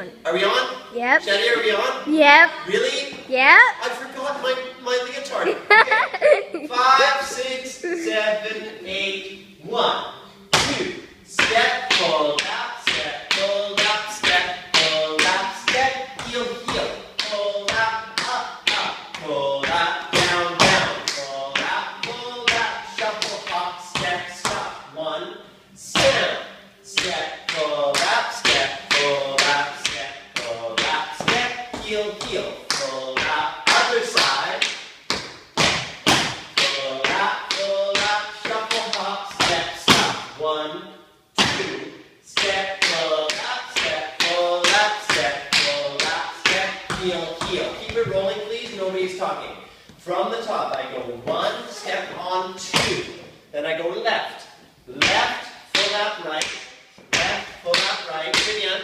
on. Are we on? Yep. Shadi, are we on? Yep. Really? Yep. I forgot my leotard. Okay. 5, 6, 7, 8, 1, 2. Step, pull up, step, pull up, step, pull up, step, heel, heel. Pull up, pull up, down, down. Pull up, shuffle, hop, step, stop. 1, sound. Step, pull up, step, pull up, step, pull up, step, heel, heel. Pull up, other side. Pull up, shuffle, hop, step, stop. 1, 2, step, pull up, step, pull up, step, pull up, step, heel, heel. Keep it rolling, please. Nobody's talking. From the top, I go 1, step on 2. Then I go left. Left, pull up, right. Left, pull up, right. Again.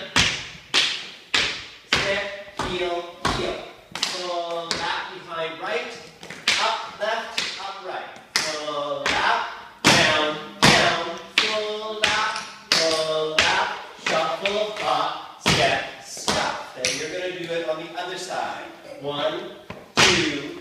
Step, heel, heel. Pull up behind right. Up, left, up, right. Pull up, down, down. Pull up, shuffle, hop, step, stop. Then you're going to do it on the other side. 1, 2,